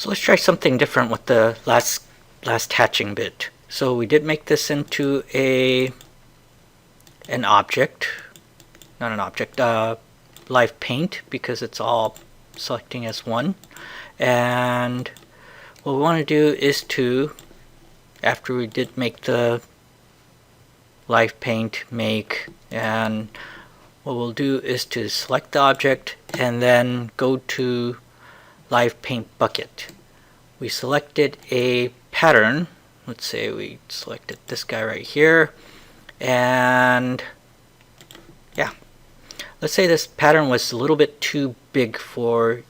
So let's try something different with the last hatching bit. So we did make this into an object, not an object, live paint, because it's all selecting as one. And what we want to do is to, after we did make the live paint make, and what we'll do is to select the object and then go to live paint bucket. We selected a pattern. Let's say we selected this guy right here, and yeah, let's say this pattern was a little bit too big for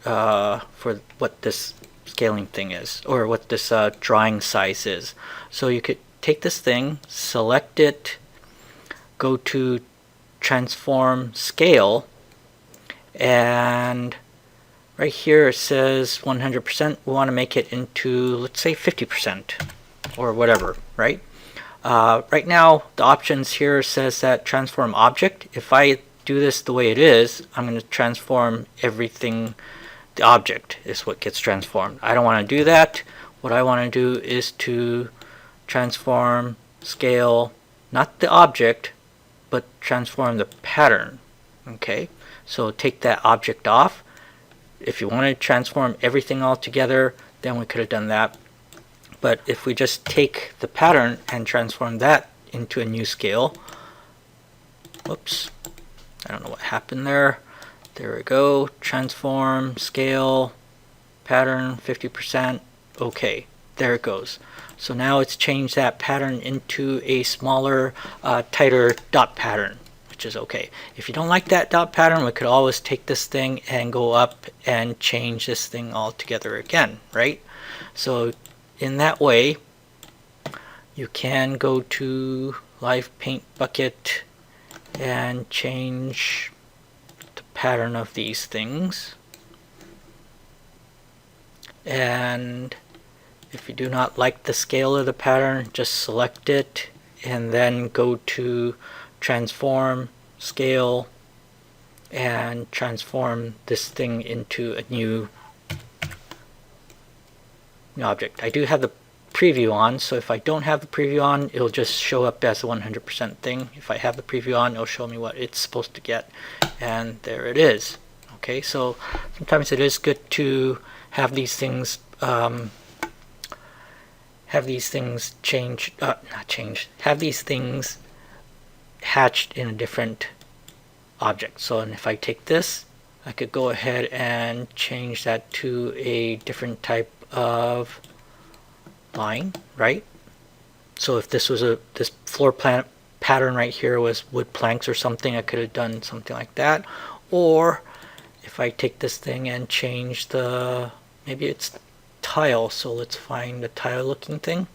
what this scaling thing is, or what this drawing size is. So you could take this thing, select it, go to transform scale, and right here it says 100%. We want to make it into, let's say, 50% or whatever, right? Right now the options here says that transform object. If I do this the way it is, I'm going to transform everything. The object is what gets transformed. I don't want to do that. What I want to do is to transform scale, not the object, but transform the pattern. Okay, so take that object off. If you want to transform everything all together, then we could have done that. But if we just take the pattern and transform that into a new scale, whoops, I don't know what happened there. There we go. Transform scale pattern 50%. Okay, there it goes. So now it's changed that pattern into a smaller, tighter dot pattern, which is okay. If you don't like that dot pattern, we could always take this thing and go up and change this thing all together again, right? So in that way, you can go to live paint bucket and change the pattern of these things. And if you do not like the scale of the pattern, just select it and then go to transform scale and transform this thing into a new object. I do have the preview on, so if I don't have the preview on, it'll just show up as a 100% thing. If I have the preview on, it'll show me what it's supposed to get, and there it is. Okay, so sometimes it is good to have these things have these things hatched in a different object. So, and if I take this, I could go ahead and change that to a different type of line, right? So if this was this floor plan pattern right here was wood planks or something, I could have done something like that. Or if I take this thing and change the, maybe it's tile, so let's find a tile looking thing.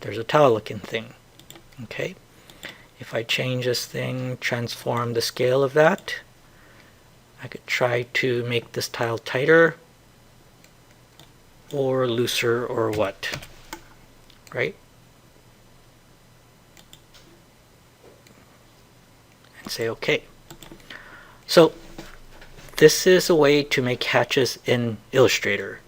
There's a tile looking thing. Okay, if I change this thing, transform the scale of that, I could try to make this tile tighter or looser or what, right? And say okay. So this is a way to make hatches in Illustrator.